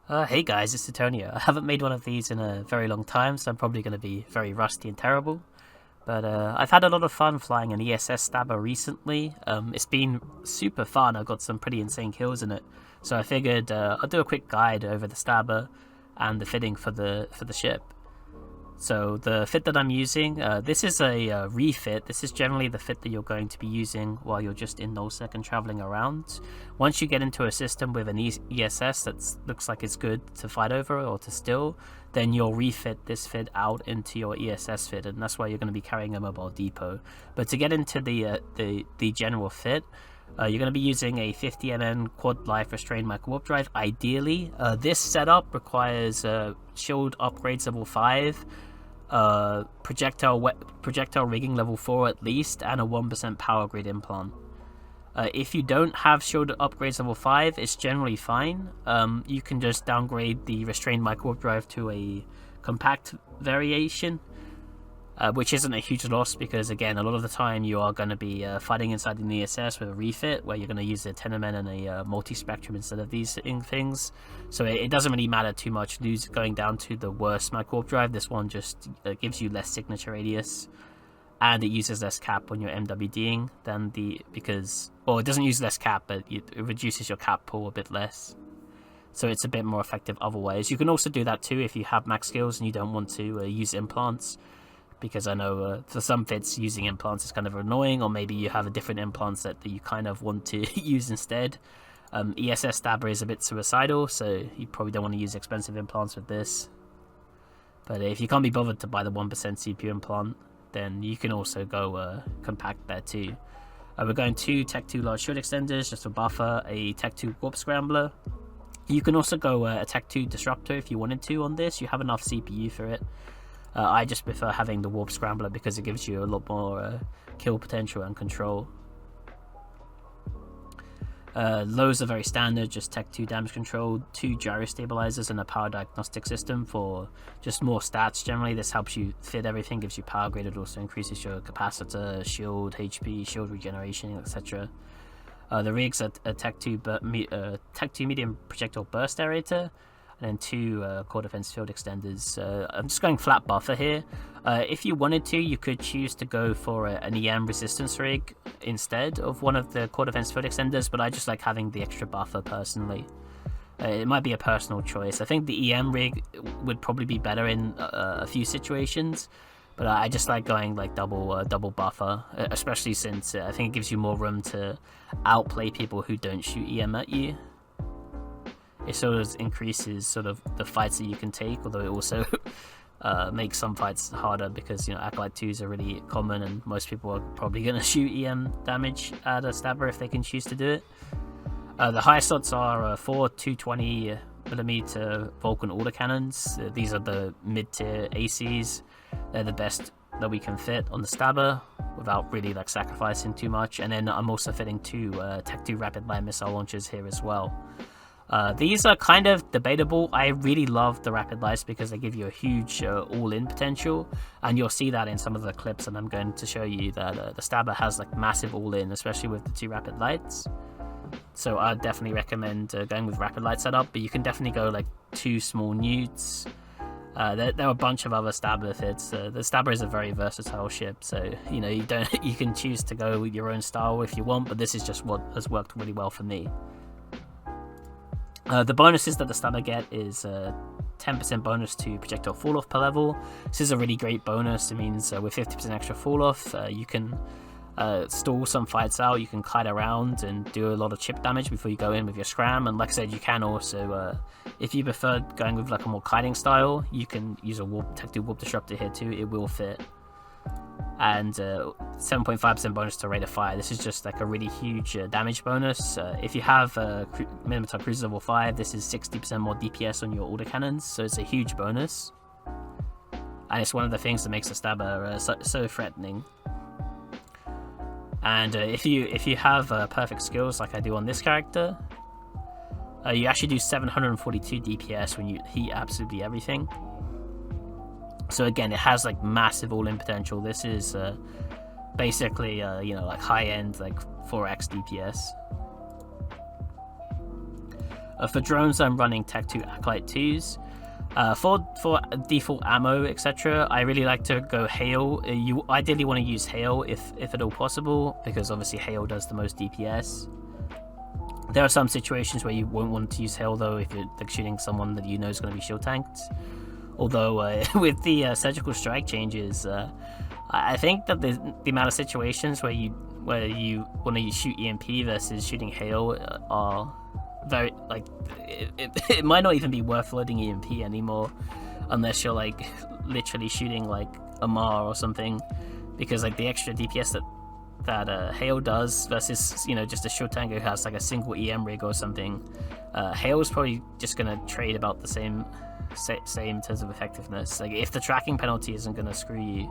Hey guys, it's Cetana. I haven't made one of these in a very long time, so I'm probably going to be very rusty and terrible. But I've had a lot of fun flying an ESS Stabber recently. It's been super fun. I've got some pretty insane kills in it. So I figured I'll do a quick guide over the Stabber and the fitting for the ship. So the fit that I'm using, this is a refit. This is generally the fit that you're going to be using while you're just in nullsec and traveling around. Once you get into a system with an ESS that looks like it's good to fight over or to still, then you'll refit this fit out into your ESS fit, and that's why you're going to be carrying a mobile depot. But to get into the general fit, you're going to be using a 50mm quad life restrained Microwarpdrive. Ideally, this setup requires shield upgrades level 5, projectile rigging level 4 at least, and a 1% power grid implant. If you don't have shield upgrades level 5, it's generally fine. You can just downgrade the restrained Microwarpdrive to a compact variation, which isn't a huge loss because, again, a lot of the time you are going to be fighting inside an ESS with a refit where you're going to use a Tenement and a multi-spectrum instead of these things. So it doesn't really matter too much going down to the worst Microwarpdrive. This one just gives you less signature radius, and it uses less cap when you're MWDing than it doesn't use less cap, but it reduces your cap pool a bit less. So it's a bit more effective otherwise. You can also do that too if you have max skills and you don't want to use implants. Because I know for some fits using implants is kind of annoying, or maybe you have a different implant set that you kind of want to use instead. ESS Stabber is a bit suicidal, so you probably don't want to use expensive implants with this. But if you can't be bothered to buy the 1% CPU implant, then you can also go compact there too. We're going 2 Tech 2 large shield extenders just for buffer, a Tech 2 warp scrambler. You can also go a Tech 2 disruptor if you wanted to on this. You have enough CPU for it. I just prefer having the Warp Scrambler because it gives you a lot more kill potential and control. Lows are very standard, just Tech 2 damage control, 2 Gyrostabilizers and a power diagnostic system for just more stats generally. This helps you fit everything, gives you power grid, it also increases your capacitor, shield, HP, shield regeneration, etc. The rigs are a Tech 2 medium projectile burst aerator, and then 2 core defense field extenders. I'm just going flat buffer here. If you wanted to, you could choose to go for an EM resistance rig instead of one of the core defense field extenders, but I just like having the extra buffer personally. It might be a personal choice. I think the EM rig would probably be better in a few situations, but I just like going like double buffer, especially since I think it gives you more room to outplay people who don't shoot EM at you. It sort of increases sort of the fights that you can take, although it also makes some fights harder because, you know, Acolyte 2s are really common and most people are probably going to shoot EM damage at a Stabber if they can choose to do it. The highest slots are 4 220mm Vulcan AutoCannons. These are the mid-tier ACs. They're the best that we can fit on the Stabber without really like sacrificing too much. And then I'm also fitting 2 Tech 2 rapid light missile launchers here as well. These are kind of debatable. I really love the rapid lights because they give you a huge all-in potential, and you'll see that in some of the clips, and I'm going to show you that the Stabber has like massive all-in, especially with the 2 rapid lights. So I'd definitely recommend going with rapid light setup, but you can definitely go like 2 small newts. There are a bunch of other Stabber fits. The Stabber is a very versatile ship, so you know you can choose to go with your own style if you want, but this is just what has worked really well for me. The bonuses that the Stabber get is 10% bonus to projectile fall-off per level. This is a really great bonus. It means with 50% extra fall-off, you can stall some fights out, you can kite around and do a lot of chip damage before you go in with your scram. And like I said, you can also, if you prefer going with like a more kiting style, you can use a Tech 2 warp disruptor here too. It will fit. And 7.5% bonus to rate of fire. This is just like a really huge damage bonus. If you have Minotaur Cruiser level 5, this is 60% more DPS on your autocannons, so it's a huge bonus. And it's one of the things that makes the Stabber so threatening. And if you have perfect skills like I do on this character, you actually do 742 DPS when you heat absolutely everything. So again, it has like massive all-in potential. This is basically like high-end like 4x DPS. For drones, I'm running Tech 2 Acolyte IIs. For default ammo, etc., I really like to go hail. You ideally want to use hail if at all possible, because obviously hail does the most DPS. There are some situations where you won't want to use hail though, if you're like shooting someone that you know is going to be shield tanked. Although with the surgical strike changes, I think that the amount of situations where you want to shoot EMP versus shooting hail are very, like, it might not even be worth loading EMP anymore unless you're like literally shooting like a Mar or something, because like the extra DPS that hail does versus, you know, just a shield tank who has like a single EM rig or something, hail is probably just gonna trade about the same in terms of effectiveness. Like if the tracking penalty isn't gonna screw you,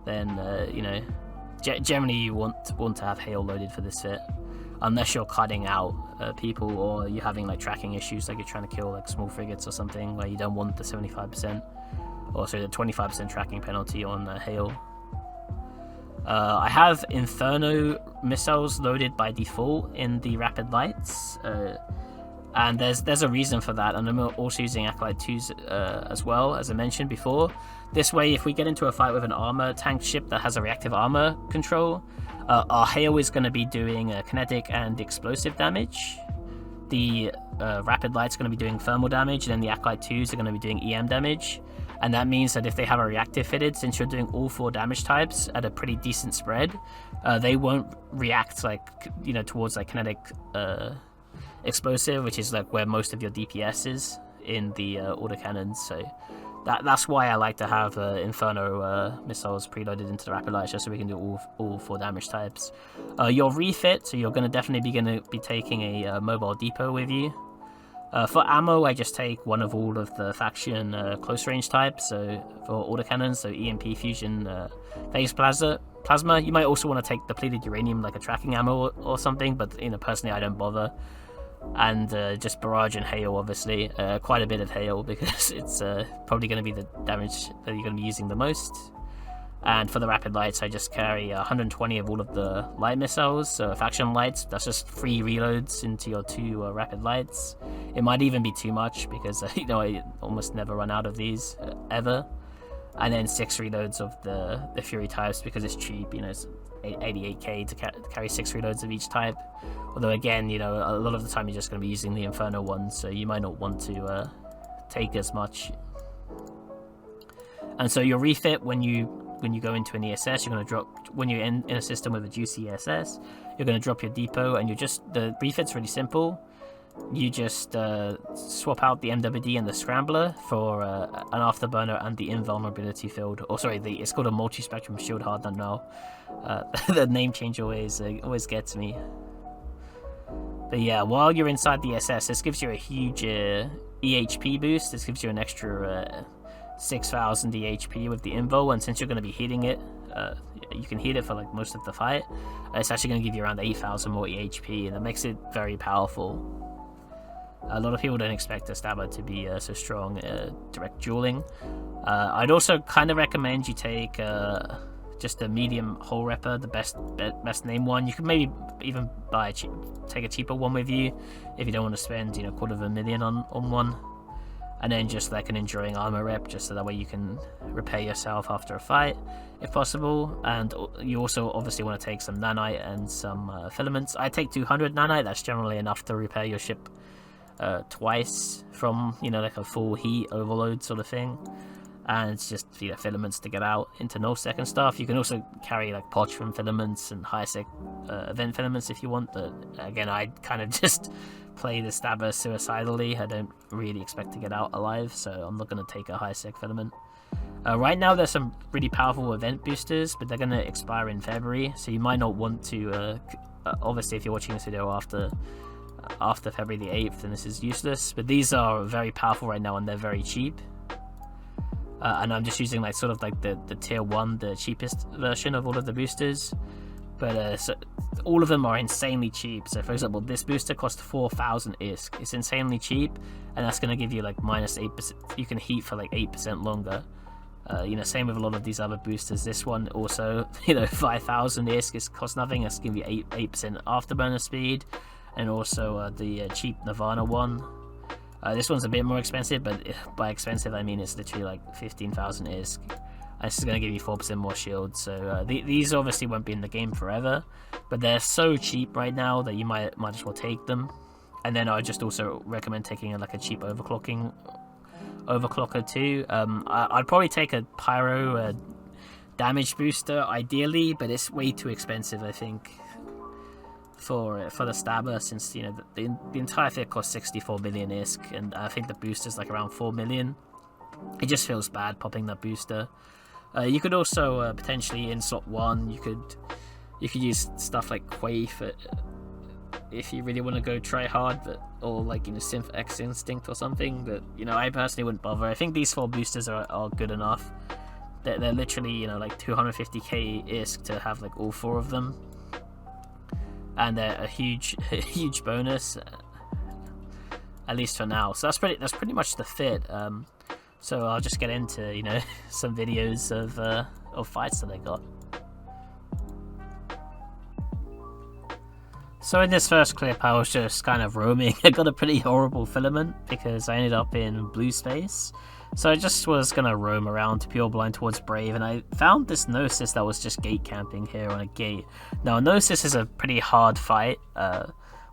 then you know, generally you want to have hail loaded for this fit, unless you're cutting out people, or you're having like tracking issues, like you're trying to kill like small frigates or something, where you don't want the 75% or sorry, the 25% tracking penalty on hail. I have Inferno missiles loaded by default in the rapid lights, and there's a reason for that, and I'm also using Acolyte IIs as well, as I mentioned before. This way, if we get into a fight with an armor tank ship that has a reactive armor control, our hail is going to be doing kinetic and explosive damage. The rapid light's going to be doing thermal damage, and then the Acolyte IIs are going to be doing EM damage. And that means that if they have a reactive fitted, since you're doing all 4 damage types at a pretty decent spread, they won't react like, you know, towards like kinetic explosive, which is like where most of your DPS is in the autocannons. So that's why I like to have Inferno missiles preloaded into the rapid lights, just so we can do all 4 damage types. Your refit, so you're going to definitely be taking a mobile depot with you. For ammo, I just take one of all of the faction close range types, so for autocannons, so EMP, fusion, phase plasma. You might also want to take depleted uranium, like a tracking ammo or something, but, you know, personally I don't bother. And just barrage and hail, obviously. Quite a bit of hail, because it's probably going to be the damage that you're going to be using the most. And for the rapid lights, I just carry 120 of all of the light missiles, so faction lights. That's just 3 reloads into your 2 rapid lights. It might even be too much, because you know, I almost never run out of these ever. And then 6 reloads of the Fury types, because it's cheap. You know, it's 88k to carry 6 reloads of each type. Although again, you know, a lot of the time you're just going to be using the Inferno ones, so you might not want to take as much. And so your refit, when you go into an ESS, you're going to drop, when you're in a system with a juicy ESS, you're going to drop your depot, and the refit's really simple. You just swap out the MWD and the Scrambler for an afterburner and the invulnerability field. Or sorry, it's called a multi-spectrum shield hardener now. The name change always gets me. But yeah, while you're inside the SS, this gives you a huge EHP boost. This gives you an extra 6,000 EHP with the invul, and since you're going to be heating it, you can heat it for like most of the fight. It's actually going to give you around 8,000 more EHP, and that makes it very powerful. A lot of people don't expect a stabber to be so strong direct dueling. I'd also kind of recommend you take just a medium hole repper, the best name one. You could maybe even take a cheaper one with you if you don't want to spend, you know, $250,000 on one. And then just like an enduring armor rep, just so that way you can repair yourself after a fight, if possible. And you also obviously want to take some nanite and some filaments. I take 200 nanite. That's generally enough to repair your ship twice from, you know, like a full heat overload sort of thing. And it's just, you know, filaments to get out into nullsec and stuff. You can also carry like Pochron filaments and high sec event filaments if you want, but again, I kind of just play the stabber suicidally. I don't really expect to get out alive, so I'm not going to take a high sec filament. Right now there's some really powerful event boosters, but they're going to expire in February, so you might not want to obviously if you're watching this video after February the 8th, then this is useless. But these are very powerful right now, and they're very cheap. And I'm just using like sort of like the tier 1, the cheapest version of all of the boosters. But so all of them are insanely cheap. So for example, this booster costs 4,000 ISK. It's insanely cheap, and that's going to give you like minus 8%. You can heat for like 8% longer. You know, same with a lot of these other boosters. This one also, you know, 5,000 ISK, it costs nothing. That's going to give you 8% afterburner speed. and also the cheap Nirvana one. This one's a bit more expensive, but by expensive I mean it's literally like 15,000 ISK. This is going to give you 4% more shield, so these obviously won't be in the game forever, but they're so cheap right now that you might as well take them. And then I just also recommend taking like a cheap Overclocker II. I'd probably take a Pyro damage booster ideally, but it's way too expensive I think for the stabber, since you know the entire fit costs 64 million ISK, and I think the booster's like around 4 million. It just feels bad popping that booster. You could also potentially in slot 1 you could use stuff like Quaif if you really want to go try hard, or like Synth X Instinct or something. But I personally wouldn't bother. I think these 4 boosters are good enough. They're literally like 250k ISK to have like all 4 of them, and they're a huge bonus, at least for now. So that's pretty much the fit. So I'll just get into some videos of fights that I got. So in this first clip I was just kind of roaming. I got a pretty horrible filament because I ended up in blue space. So I just was gonna roam around to Pure Blind towards Brave, and I found this Gnosis that was just gate camping here on a gate. Now Gnosis is a pretty hard fight.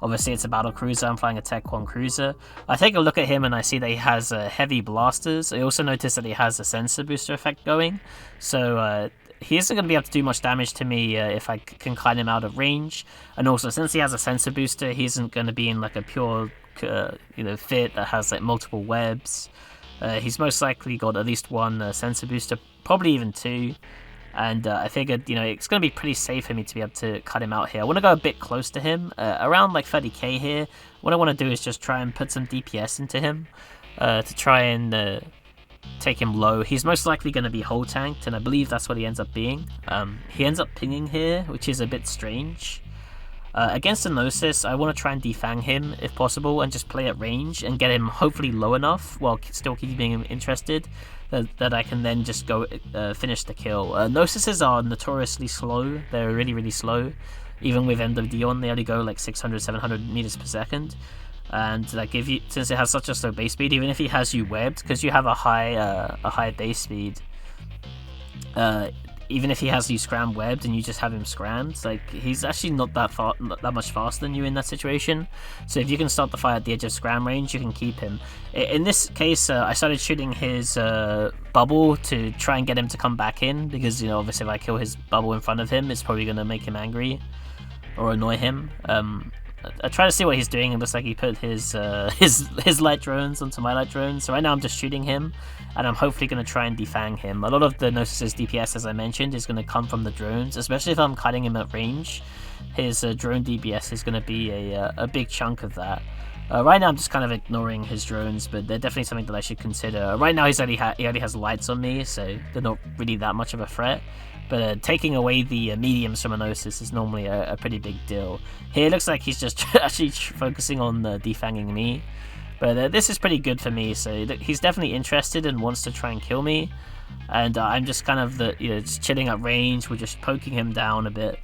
Obviously it's a battle cruiser, I'm flying a Tech 1 cruiser. I take a look at him and I see that he has heavy blasters. I also notice that he has a sensor booster effect going. So he isn't going to be able to do much damage to me if I can kite him out of range. And also, since he has a sensor booster, he isn't going to be in like a pure fit that has like multiple webs. He's most likely got at least 1 sensor booster, probably even 2. And I figured, it's going to be pretty safe for me to be able to cut him out here. I want to go a bit close to him, around like 30k here. What I want to do is just try and put some DPS into him to try and take him low. He's most likely going to be whole tanked, and I believe that's what he ends up being. He ends up pinging here, which is a bit strange. Against the Gnosis, I want to try and defang him if possible and just play at range and get him hopefully low enough while still keeping him interested that I can then just go finish the kill. Gnosises are notoriously slow. They're really slow. Even with End of Dion, they only go like 600-700 meters per second. And like since it has such a slow base speed, even if he has you webbed, because you have a high base speed, even if he has you scram webbed and you just have him scrammed, like he's actually not that much faster than you in that situation. So if you can start the fight at the edge of scram range, you can keep him. In this case, I started shooting his bubble to try and get him to come back in, because obviously if I kill his bubble in front of him, it's probably going to make him angry or annoy him. I try to see what he's doing. It looks like he put his light drones onto my light drones. So right now I'm just shooting him, and I'm hopefully going to try and defang him. A lot of the Gnosis' DPS, as I mentioned, is going to come from the drones, especially if I'm cutting him at range. His drone DPS is going to be a big chunk of that. Right now I'm just kind of ignoring his drones, but they're definitely something that I should consider. Right now he already has lights on me, so they're not really that much of a threat. But taking away the mediums from a Gnosis is normally a pretty big deal. Here it looks like he's just actually focusing on defanging me. But this is pretty good for me, so he's definitely interested and wants to try and kill me. And I'm just kind of just chilling at range. We're just poking him down a bit.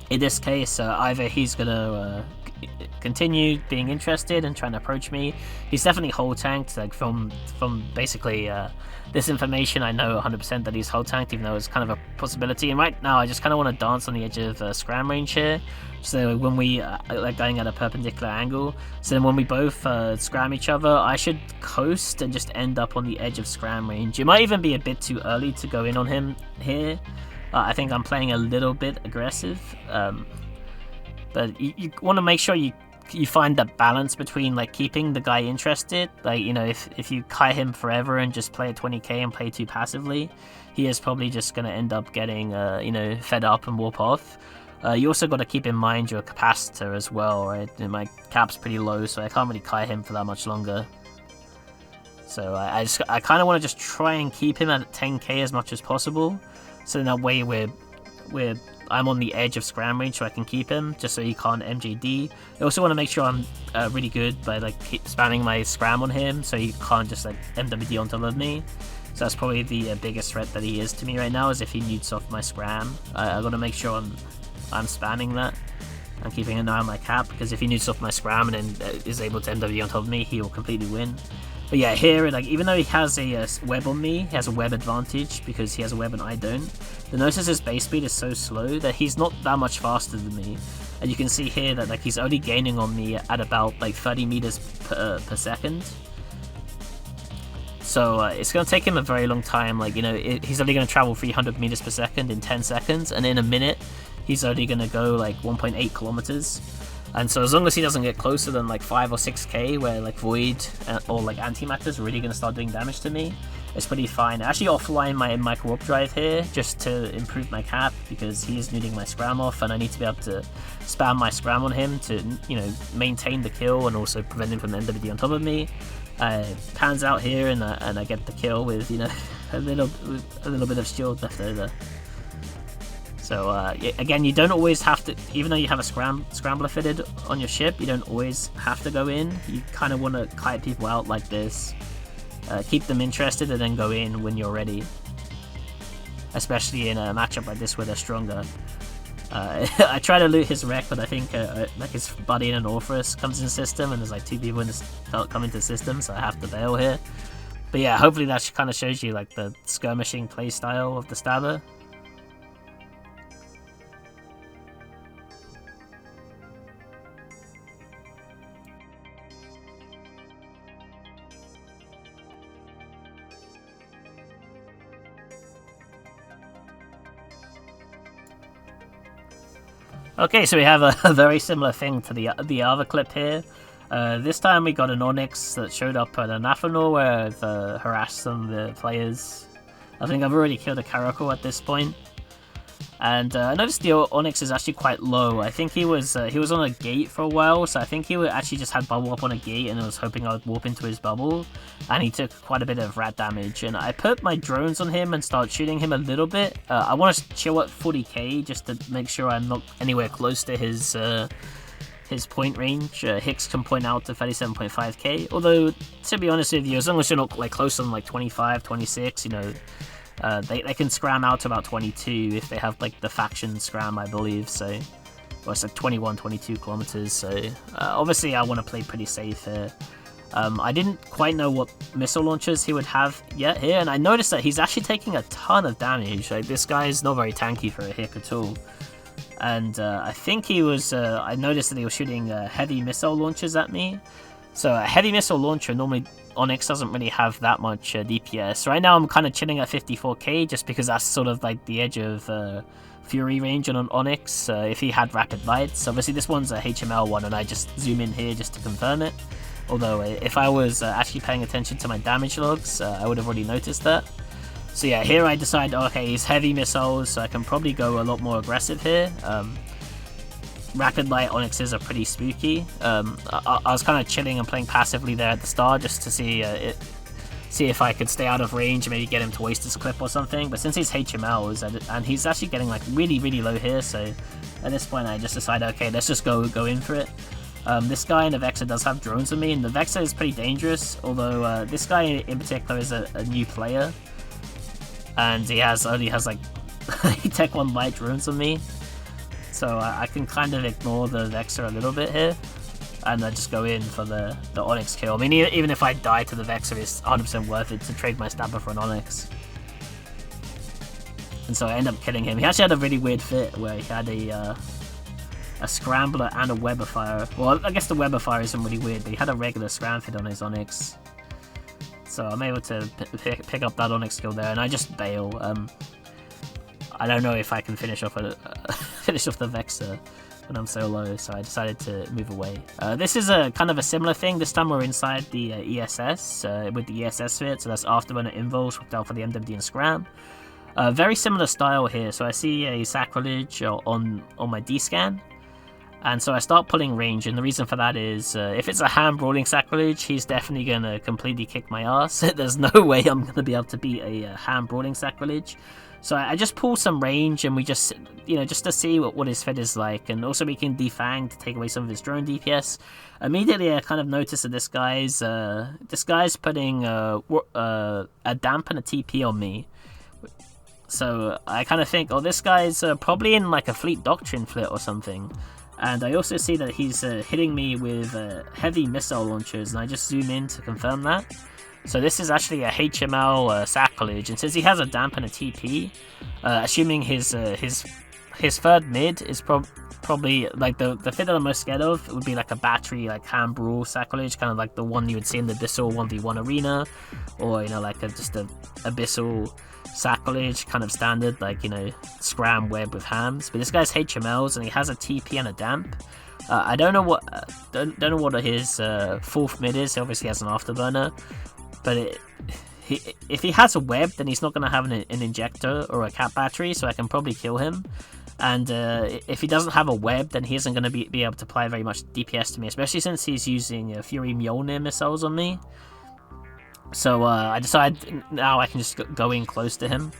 In this case, either he's going to continue being interested and trying to approach me. He's definitely whole tanked, like from basically this information I know 100% that he's whole tanked, even though it's kind of a possibility. And right now I just kind of want to dance on the edge of scram range here, so when we like going at a perpendicular angle, so then when we both scram each other, I should coast and just end up on the edge of scram range. It might even be a bit too early to go in on him here. I think I'm playing a little bit aggressive, but you want to make sure you find that balance between like keeping the guy interested. Like, if you kite him forever and just play at 20k and play too passively, he is probably just going to end up getting fed up and warp off. You also got to keep in mind your capacitor as well, right? My cap's pretty low, so I can't really kite him for that much longer. So I kind of want to just try and keep him at 10k as much as possible, so in that way I'm on the edge of scram range, so I can keep him, just so he can't MJD. I also want to make sure I'm really good by keep spamming my scram on him, so he can't just MWD on top of me. So that's probably the biggest threat that he is to me right now, is if he newts off my scram. I got to make sure I'm spamming that. and keeping an eye on my cap, because if he nukes off my Scram and then is able to MW on top of me, he will completely win. But yeah, here, like, even though he has a web on me, he has a web advantage because he has a web and I don't. The Gnosis' base speed is so slow that he's not that much faster than me. And you can see here that, like, he's only gaining on me at about like 30 meters per second. So it's going to take him a very long time. Like, you know, he's only going to travel 300 meters per second in 10 seconds, and in a minute he's only going to go like 1.8 kilometers. And so as long as he doesn't get closer than like 5 or 6k, where like Void or like Antimatter is really going to start doing damage to me, it's pretty fine. I actually offline my Microwarpdrive here just to improve my cap, because he is nuding my Scram off, and I need to be able to spam my Scram on him to, you know, maintain the kill and also prevent him from NWD on top of me. Pans out here, and I get the kill with, you know, a little bit of shield left over. So again, you don't always have to, even though you have a Scrambler fitted on your ship, you don't always have to go in. You kind of want to kite people out like this, keep them interested, and then go in when you're ready. Especially in a matchup like this where they're stronger. I try to loot his wreck, but I think like his buddy in an Orpheus comes in system, and there's like 2 people in this come into system, so I have to bail here. But yeah, hopefully that kind of shows you like the skirmishing playstyle of the Stabber. Okay, so we have a very similar thing to the other clip here. This time we got an Onyx that showed up at an Athanor where I've harassed some of the players. I think I've already killed a Caracal at this point. And I noticed the Onyx is actually quite low. I think he was on a gate for a while, so I think he actually just had bubble up on a gate and was hoping I would warp into his bubble. And he took quite a bit of rat damage. And I put my drones on him and started shooting him a little bit. I want to chill at 40k just to make sure I'm not anywhere close to his point range. Hicks can point out to 37.5k. Although, to be honest with you, as long as you're not like close on like 25, 26, you know, they can scram out to about 22 if they have like the faction scram, I believe. So, well, it's like 21, 22 kilometers. So obviously I want to play pretty safe here. I didn't quite know what missile launchers he would have yet here, and I noticed that he's actually taking a ton of damage. Like, this guy is not very tanky for a Hick at all. And I think he was, I noticed that he was shooting heavy missile launchers at me. So a heavy missile launcher, normally Onyx doesn't really have that much DPS. Right now I'm kind of chilling at 54k just because that's sort of like the edge of Fury range on an Onyx if he had rapid lights. Obviously this one's a HML one, and I just zoom in here just to confirm it. Although if I was actually paying attention to my damage logs, I would have already noticed that. So yeah, here I decide, okay, he's heavy missiles, so I can probably go a lot more aggressive here. Rapid light Onyxes are pretty spooky. I was kind of chilling and playing passively there at the start just to see if I could stay out of range and maybe get him to waste his clip or something. But since he's HMLs and he's actually getting like really low here, so at this point I just decided, okay, let's just go in for it. This guy in the Vexor does have drones on me, and the Vexor is pretty dangerous. Although this guy in particular is a new player, and he only has like Tech 1 light drones on me. So I can kind of ignore the Vexor a little bit here, and I just go in for the Onyx kill. I mean, even if I die to the Vexor, it's 100% worth it to trade my Stabber for an Onyx. And so I end up killing him. He actually had a really weird fit where he had a Scrambler and a Web of Fire. Well, I guess the Web of Fire isn't really weird, but he had a regular Scram fit on his Onyx. So I'm able to pick up that Onyx kill there, and I just bail. I don't know if I can finish off the Vexor when I'm so low, so I decided to move away. This is a kind of a similar thing. This time we're inside the ESS with the ESS fit, so that's Afterburner Invul swapped out for the MWD and Scram. Very similar style here, so I see a Sacrilege on my D-scan, and so I start pulling range, and the reason for that is if it's a hand-brawling Sacrilege, he's definitely going to completely kick my ass. There's no way I'm going to be able to beat a hand-brawling Sacrilege. So I just pull some range, and we just, just to see what his fit is like, and also we can defang to take away some of his drone DPS. Immediately I kind of notice that this guy's putting a damp and a TP on me. So I kind of think, oh, this guy's probably in like a Fleet Doctrine flit or something. And I also see that he's hitting me with heavy missile launchers, and I just zoom in to confirm that. So this is actually a HML Sacrilege, and since he has a damp and a TP, assuming his third mid is probably like the fit that I'm most scared of would be like a battery like hand brawl Sacrilege, kind of like the one you would see in the Abyssal 1v1 arena, or like just a Abyssal Sacrilege kind of standard, like Scram web with hams. But this guy's HMLs and he has a TP and a damp. I don't know what his fourth mid is. He obviously has an afterburner, but if he has a web, then he's not going to have an injector or a cap battery, so I can probably kill him. And if he doesn't have a web, then he isn't going to be able to apply very much DPS to me, especially since he's using Fury Mjolnir missiles on me. So I decided now I can just go in close to him.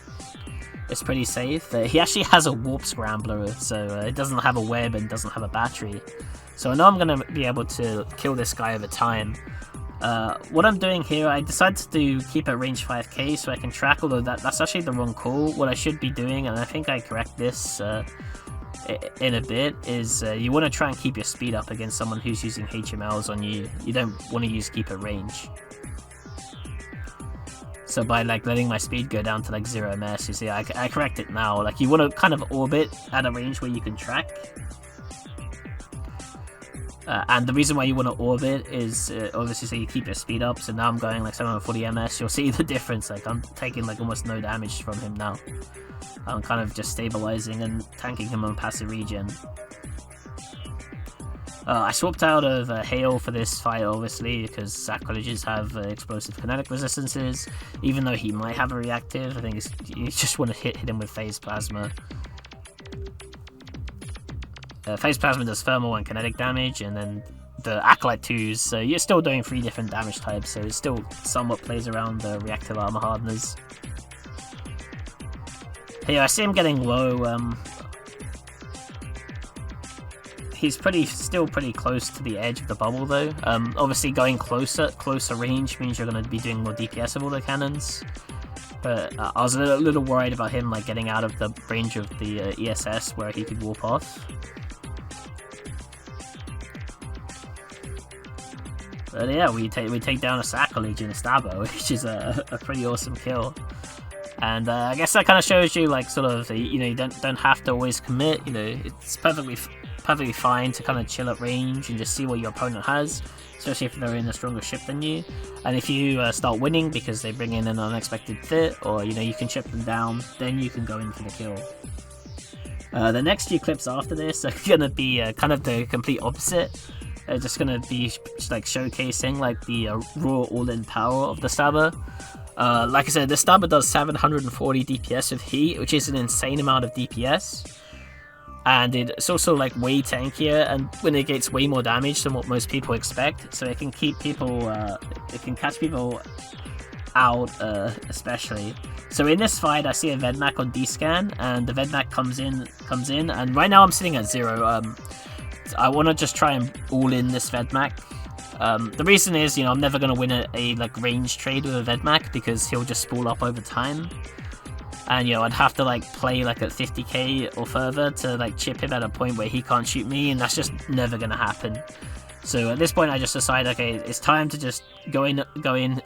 It's pretty safe. He actually has a Warp Scrambler, so it doesn't have a web and doesn't have a battery. So I know I'm going to be able to kill this guy over time. What I'm doing here, I decided to keep at range 5k so I can track, although that's actually the wrong call. What I should be doing, and I think I correct this in a bit, is you want to try and keep your speed up against someone who's using HMLs on you. You don't want to use keep at range. So by letting my speed go down to 0 ms, you see I correct it now. You want to kind of orbit at a range where you can track. And the reason why you want to orbit is obviously so you keep your speed up. So now I'm going 740 ms. You'll see the difference. I'm taking almost no damage from him now. I'm kind of just stabilizing and tanking him on passive regen. I swapped out of Hail for this fight, obviously, because Sacrileges have explosive kinetic resistances. Even though he might have a reactive, I think you just want to hit him with Phase Plasma. Phase Plasma does thermal and kinetic damage, and then the Acolyte IIs, so you're still doing 3 different damage types, so it still somewhat plays around the reactive armor hardeners. Hey, I see him getting low. He's still pretty close to the edge of the bubble though. Obviously going closer range means you're going to be doing more DPS with autocannons. But I was a little worried about him getting out of the range of the ESS where he could warp off. But yeah, we take down a Sacrilege and a Stabbo, which is a pretty awesome kill. And I guess that kind of shows you you don't have to always commit. It's perfectly fine to kind of chill at range and just see what your opponent has, especially if they're in a stronger ship than you. And if you start winning because they bring in an unexpected fit, or you can chip them down, then you can go in for the kill. The next few clips after this are gonna be kind of the complete opposite. They're just gonna be showcasing the raw all-in power of the Stabber. Like I said, the Stabber does 740 DPS with heat, which is an insane amount of DPS. And it's also way tankier, and when it gets way more damage than what most people expect, so it can keep people, it can catch people out, especially. So in this fight, I see a Vedmak on D-scan, and the Vedmak comes in, and right now I'm sitting at 0. I want to just try and all in this Vedmak. The reason is, I'm never going to win a range trade with a Vedmak because he'll just spool up over time. And I'd have to play at 50k or further to chip him at a point where he can't shoot me, and that's just never gonna happen. So at this point I just decide, okay, it's time to just go in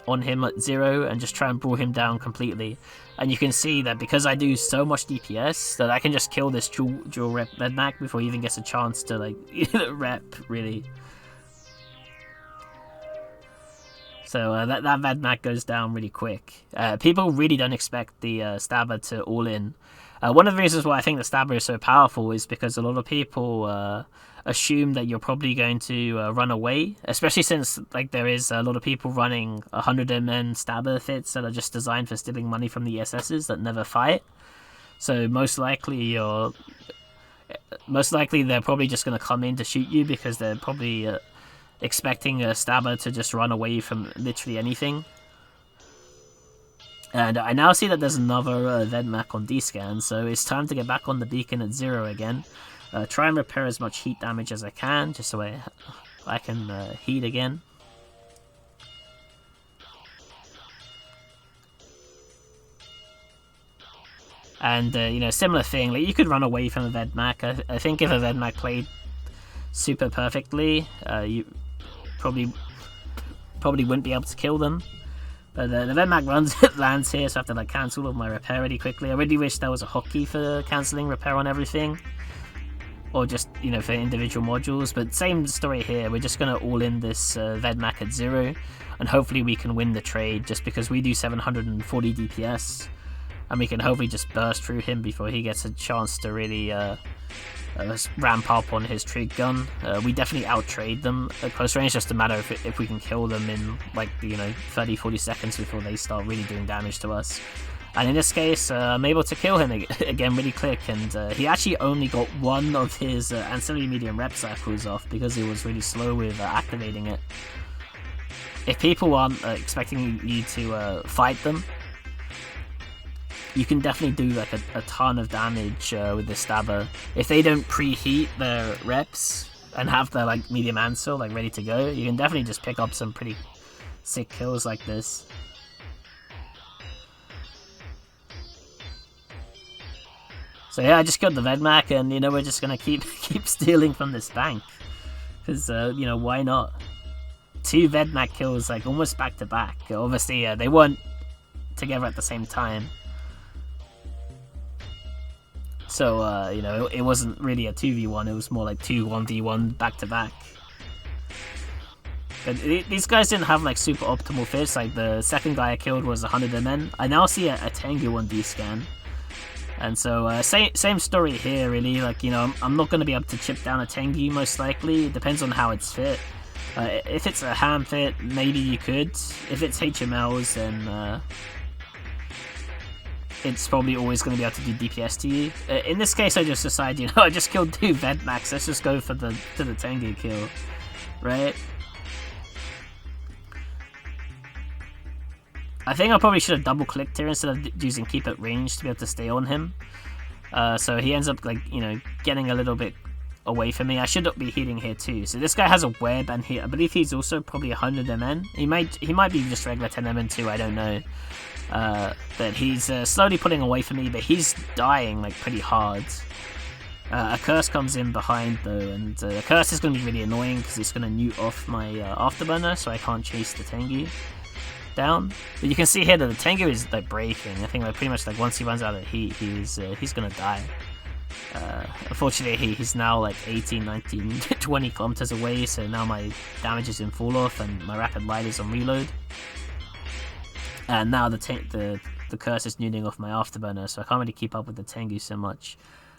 on him at 0 and just try and brawl him down completely. And you can see that because I do so much DPS that I can just kill this dual rep Vedmak before he even gets a chance to rep, really. So that Vedmak goes down really quick. People really don't expect the Stabber to all in. One of the reasons why I think the Stabber is so powerful is because a lot of people assume that you're probably going to run away, especially since there is a lot of people running 100 MN Stabber fits that are just designed for stealing money from the ESSs that never fight. So most likely they're probably just going to come in to shoot you because they're probably expecting a Stabber to just run away from literally anything. And I now see that there's another Vedmak on D-scan, so it's time to get back on the beacon at 0 again. Try and repair as much heat damage as I can, just so I can heat again. And, similar thing, you could run away from a Vedmak. I think if a Vedmak played super perfectly, you probably wouldn't be able to kill them. But the Vedmak lands here, so I have to like cancel all of my repair really quickly. I really wish there was a hotkey for cancelling repair on everything, or just, you know, for individual modules. But same story here, we're just gonna all in this Vedmak at 0, and hopefully we can win the trade, just because we do 740 DPS, and we can hopefully just burst through him before he gets a chance to really ramp up on his trig gun. We definitely out-trade them at close range, just a matter of if we can kill them in like, you know, 30-40 seconds before they start really doing damage to us. And in this case, I'm able to kill him again really quick, and he actually only got one of his ancillary medium rep cycles off because he was really slow with activating it. If people aren't expecting you to fight them, you can definitely do like a ton of damage with the stabber. If they don't preheat their reps and have their like medium answer like ready to go, you can definitely just pick up some pretty sick kills like this. So yeah, I just killed the Vedmak, and you know, we're just gonna keep stealing from this bank, because you know, why not? 2 Vedmak kills like almost back to back. Obviously, they weren't together at the same time, so you know, it wasn't really a 2v1. It was more like 2 1v1 back to back. But these guys didn't have like super optimal fits. Like the second guy I killed was 100 MN. I now see a Tengu on D-scan. And so, same story here, really. Like, you know, I'm not going to be able to chip down a Tengu, most likely. It depends on how it's fit. If it's a ham fit, maybe you could. If it's HMLs, then it's probably always going to be able to do DPS to you. In this case, I just decided, you know, I just killed 2 Vedmaks. Let's just go for the Tengu kill, right? I think I probably should have double-clicked here instead of using keep at range to be able to stay on him. So he ends up, like, you know, getting a little bit away from me. I should be healing here too. So this guy has a web, and I believe he's also probably 100 MN. He might be just regular 10 MN too, I don't know. But he's slowly pulling away from me, but he's dying, like, pretty hard. A curse comes in behind though, and the curse is going to be really annoying because it's going to newt off my afterburner, so I can't chase the Tengu down. But you can see here that the Tengu is like breaking. I think like pretty much like once he runs out of heat, he's gonna die. Unfortunately, he's now like 18, 19, 20 kilometers away, so now my damage is in fall off and my rapid light is on reload. And now the curse is newting off my afterburner, so I can't really keep up with the Tengu so much.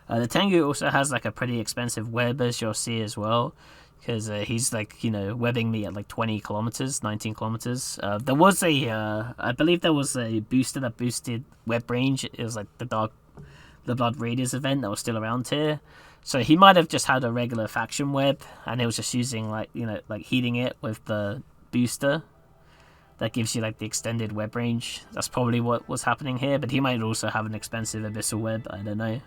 The Tengu also has like a pretty expensive web, as you'll see as well, because he's like, you know, webbing me at like 20 kilometers, 19 kilometers. There was I believe there was a booster that boosted web range. It was like the Blood Raiders event that was still around here. So he might have just had a regular faction web, and it was just using like, you know, like heating it with the booster that gives you like the extended web range. That's probably what was happening here, but he might also have an expensive abyssal web, I don't know.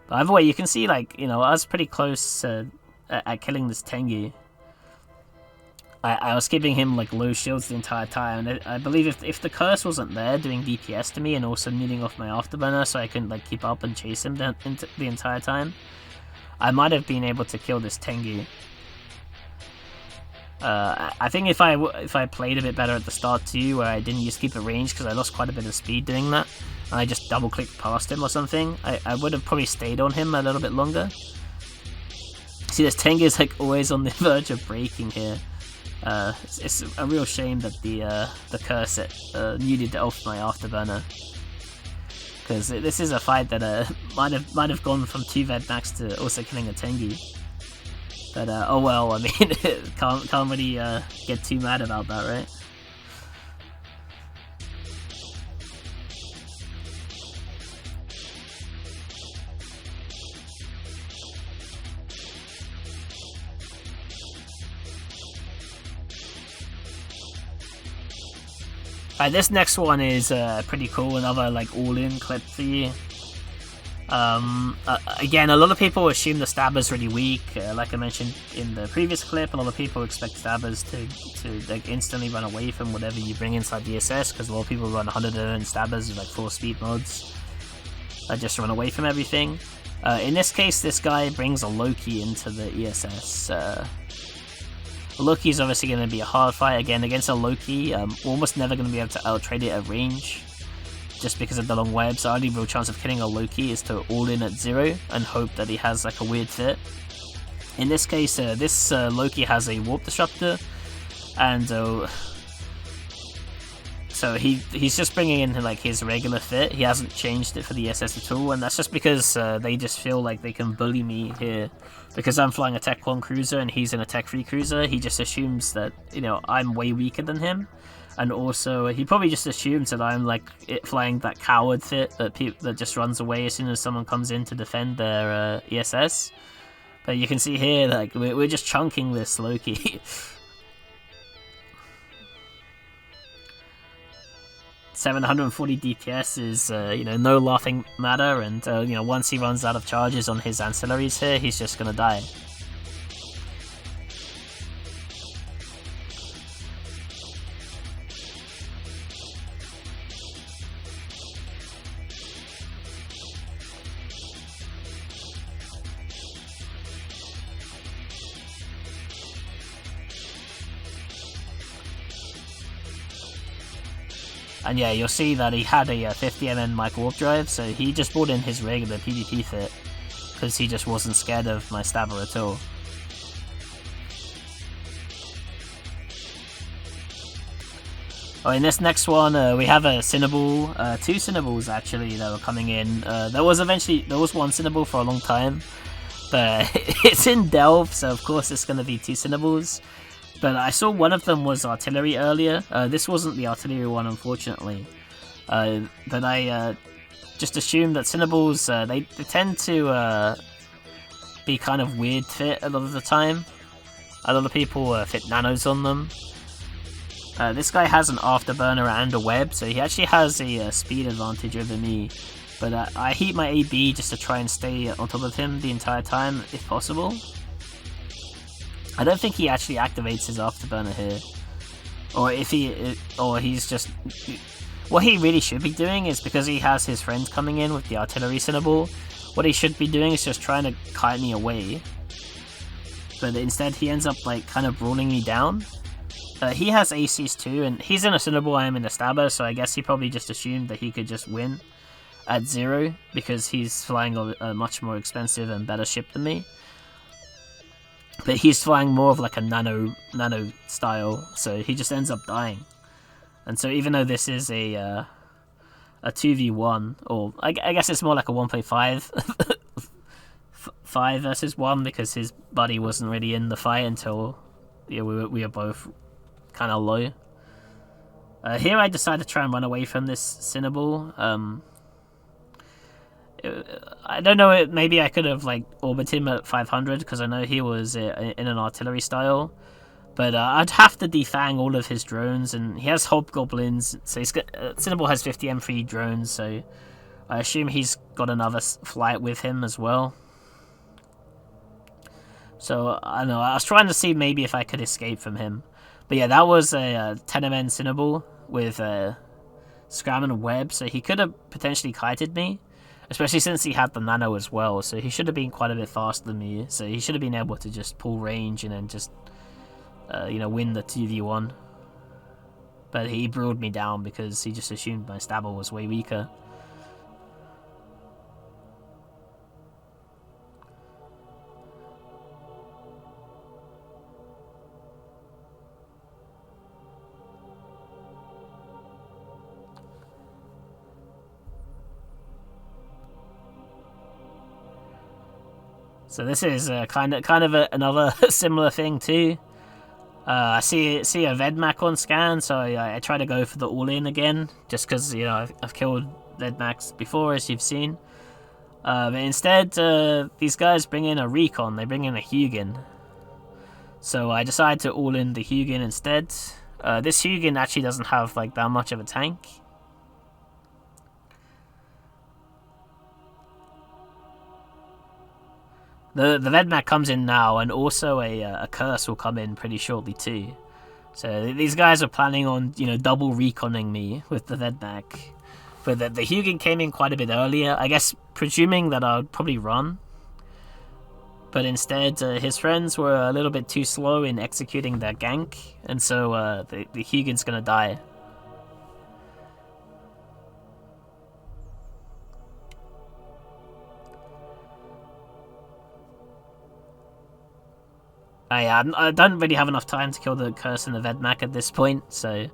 But either way, you can see, like, you know, I was pretty close at killing this Tengu. I was keeping him like low shields the entire time, and I believe if the curse wasn't there doing DPS to me and also needing off my afterburner so I couldn't like keep up and chase him the entire time, I might have been able to kill this Tengu. I think if I played a bit better at the start too, where I didn't use keep at range because I lost quite a bit of speed doing that, and I just double clicked past him or something, I would have probably stayed on him a little bit longer. See, this Tengu is like always on the verge of breaking here. It's a real shame that the curse needed off my afterburner, because this is a fight that might have gone from 2 Vedmaks to also killing a Tengu. But oh well, I mean, can't really get too mad about that, right? This next one is pretty cool, another like all-in clip for you. Again, a lot of people assume the stabber's really weak. Like I mentioned in the previous clip, a lot of people expect stabbers to like instantly run away from whatever you bring inside the ESS, because a lot of people run 100 stabbers with like 4 speed mods that just run away from everything. In this case, this guy brings a Loki into the ESS. Loki's obviously going to be a hard fight again against a Loki. Almost never going to be able to out-trade it at range, just because of the long web. So our only real chance of killing a Loki is to all in at 0 and hope that he has like a weird fit. In this case, this Loki has a Warp Disruptor, and so he's just bringing in like his regular fit. He hasn't changed it for the ESS at all, and that's just because they just feel like they can bully me here. Because I'm flying a Tech 1 cruiser and he's in a Tech 3 cruiser, he just assumes that, you know, I'm way weaker than him. And also, he probably just assumes that I'm like flying that coward fit that just runs away as soon as someone comes in to defend their ESS. But you can see here, like, we're just chunking this Loki. 740 DPS is, you know, no laughing matter, and, you know, once he runs out of charges on his ancillaries here, he's just gonna die. And yeah, you'll see that he had a 50mm Microwarpdrive, so he just brought in his regular PvP fit, because he just wasn't scared of my stabber at all. Oh, in this next one, we have a Cynabal, 2 Cynabals actually that were coming in. There was one Cynabal for a long time, but it's in Delve, so of course it's going to be 2 Cynabals. But I saw one of them was artillery earlier. This wasn't the artillery one, unfortunately. But I just assumed that Cynabals, they tend to be kind of weird fit a lot of the time. A lot of people fit nanos on them. This guy has an afterburner and a web, so he actually has a speed advantage over me. But I heat my AB just to try and stay on top of him the entire time, if possible. I don't think he actually activates his afterburner here, or he's just. What he really should be doing is, because he has his friends coming in with the artillery Cynabal, what he should be doing is just trying to kite me away. But instead, he ends up like kind of brawling me down. He has ACs too, and he's in a Cynabal, I am in a stabber, so I guess he probably just assumed that he could just win at 0 because he's flying a much more expensive and better ship than me. But he's flying more of like a nano style, so he just ends up dying. And so even though this is a 2v1, or I guess it's more like a 1.5 5 versus 1, because his buddy wasn't really in the fight until we were both kind of low. Here I decided to try and run away from this Cynabal. I don't know, maybe I could have like orbited him at 500 because I know he was in an artillery style, but I'd have to defang all of his drones, and he has hobgoblins, so Cynabal has 50 M3 drones, so I assume he's got another flight with him as well. So I don't know, I was trying to see maybe if I could escape from him, but yeah, that was a 10mm Cynabal with Scram and Web, so he could have potentially kited me. Especially since he had the nano as well, so he should have been quite a bit faster than me. So he should have been able to just pull range and then just, you know, win the 2v1. But he brawled me down because he just assumed my stabber was way weaker. So this is kind of another similar thing too. I see a Vedmak on scan, so I try to go for the all-in again, just because, you know, I've killed Vedmaks before, as you've seen. But instead, these guys bring in a recon. They bring in a Huginn. So I decide to all-in the Huginn instead. This Huginn actually doesn't have like that much of a tank. The Vedmak comes in now, and also a Curse will come in pretty shortly too. So these guys are planning on, you know, double reconning me with the Vedmak. But the Huginn came in quite a bit earlier, I guess presuming that I would probably run. But instead, his friends were a little bit too slow in executing their gank, and so the Huginn's gonna die. I don't really have enough time to kill the Curse and the Vedmak at this point, so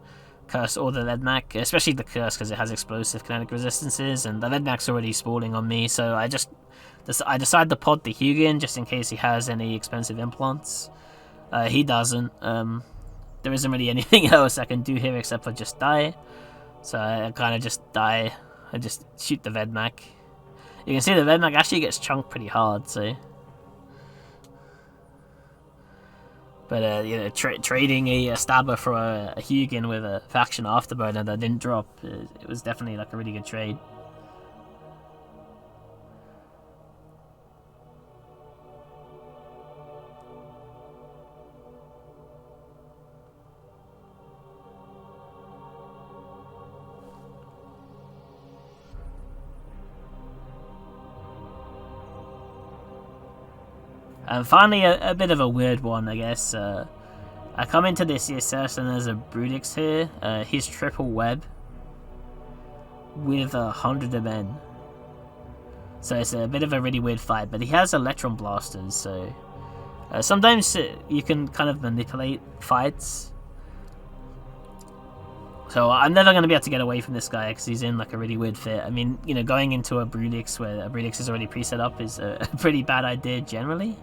Curse or the Vedmak, especially the Curse because it has explosive kinetic resistances, and the Vedmak's already spawning on me, so I decide to pod the Huginn just in case he has any expensive implants. He doesn't. There isn't really anything else I can do here except for just die, so I kind of just die. I just shoot the Vedmak. You can see the Vedmak actually gets chunked pretty hard, so... But, you know, trading a stabber for a Huginn with a faction afterburner that didn't drop, it was definitely like a really good trade. And finally, a bit of a weird one, I guess. I come into this ESS and there's a Brutix here. He's triple web with 100 MN. So it's a bit of a really weird fight, but he has Electron Blasters, so... sometimes you can kind of manipulate fights. So I'm never going to be able to get away from this guy because he's in like a really weird fit. I mean, you know, going into a Brutix where a Brutix is already pre-set up is a pretty bad idea generally.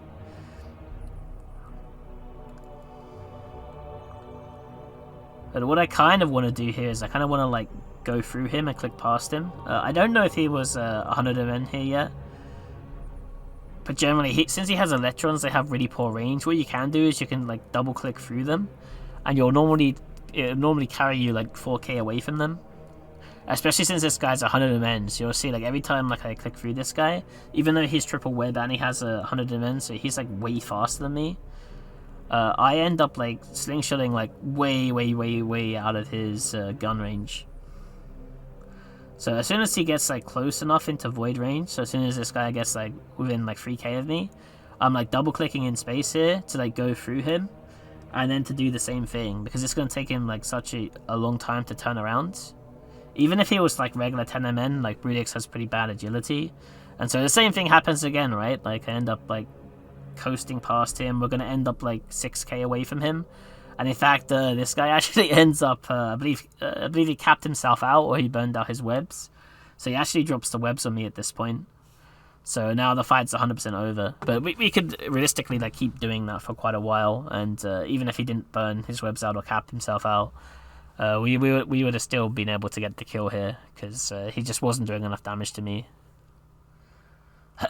But what I kind of want to do here is I kind of want to like go through him and click past him. I don't know if he was 100 MN here yet. But generally, since he has electrons, they have really poor range. What you can do is you can like double click through them, and it'll normally carry you like 4k away from them. Especially since this guy's 100 MN, so you'll see like every time like I click through this guy, even though he's triple web and he has 100 MN, so he's like way faster than me. I end up like slingshotting like way out of his gun range. So as soon as he gets like close enough into void range, so as soon as this guy gets like within like 3k of me, I'm like double clicking in space here to like go through him, and then to do the same thing, because it's going to take him like such a long time to turn around. Even if he was like regular 10 MN, like Brutix has pretty bad agility, and so the same thing happens again, right? Like I end up like coasting past him. We're going to end up like 6k away from him, and in fact this guy actually ends up I believe he capped himself out, or he burned out his webs, so he actually drops the webs on me at this point. So now the fight's 100% over, but we could realistically like keep doing that for quite a while, and even if he didn't burn his webs out or cap himself out, we would have still been able to get the kill here, because he just wasn't doing enough damage to me.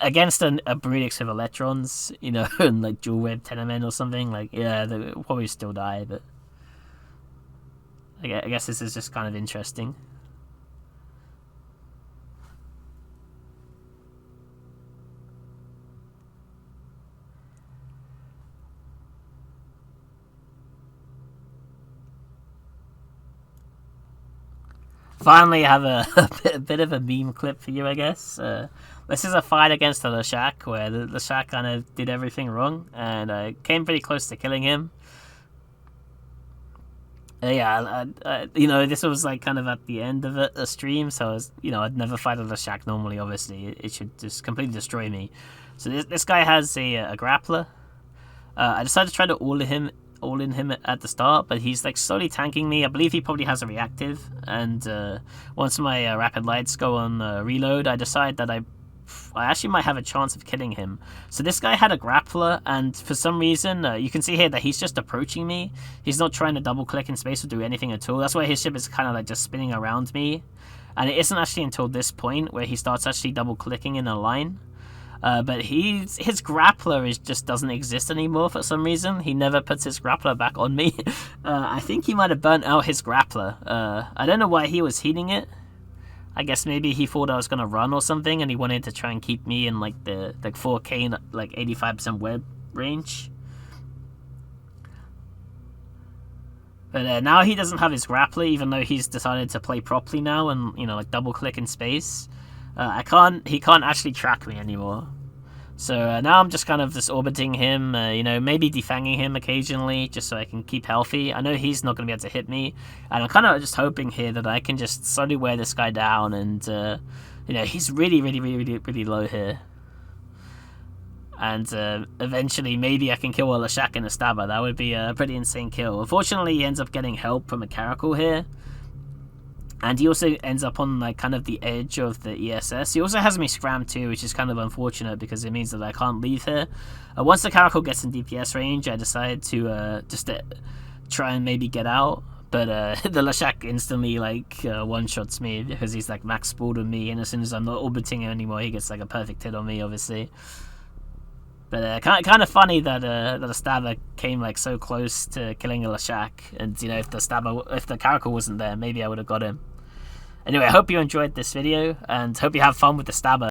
Against a Brutix with electrons, you know, and like dual web 10 MN or something, like, yeah, they'll probably still die, but I guess this is just kind of interesting. Finally, I have a bit of a meme clip for you, I guess. This is a fight against the Leshak, where the Leshak kind of did everything wrong, and I came pretty close to killing him. Yeah, you know, this was like kind of at the end of a stream, so I was, you know, I'd never fight a Leshak normally, obviously. It should just completely destroy me. So this guy has a grappler. I decided to try to all in him at the start, but he's like slowly tanking me. I believe he probably has a reactive, and once my rapid lights go on reload, I decide that I actually might have a chance of killing him. So this guy had a grappler, and for some reason, you can see here that he's just approaching me. He's not trying to double click in space or do anything at all. That's why his ship is kind of like just spinning around me, and it isn't actually until this point where he starts actually double clicking in a line. But his grappler just doesn't exist anymore for some reason. He never puts his grappler back on me. I think he might have burnt out his grappler. I don't know why he was heating it. I guess maybe he thought I was gonna run or something, and he wanted to try and keep me in like the 4K, like 85% web range. But now he doesn't have his grappler, even though he's decided to play properly now and, you know, like double click in space. He can't actually track me anymore. So now I'm just kind of just orbiting him, you know, maybe defanging him occasionally just so I can keep healthy. I know he's not going to be able to hit me, and I'm kind of just hoping here that I can just slowly wear this guy down, and, you know, he's really low here. And eventually maybe I can kill a Leshak and a Stabber. That would be a pretty insane kill. Unfortunately, he ends up getting help from a Caracal here. And he also ends up on like kind of the edge of the ESS. He also has me Scram too, which is kind of unfortunate because it means that I can't leave here. Once the Caracal gets in DPS range, I decide to just try and maybe get out. But the Leshak instantly like one-shots me because he's like max spooled on me, and as soon as I'm not orbiting him anymore, he gets like a perfect hit on me, obviously. But kind of funny that that a Stabber came like so close to killing a Leshak, and you know, if the Caracal wasn't there, maybe I would have got him. Anyway, I hope you enjoyed this video, and hope you have fun with the Stabber.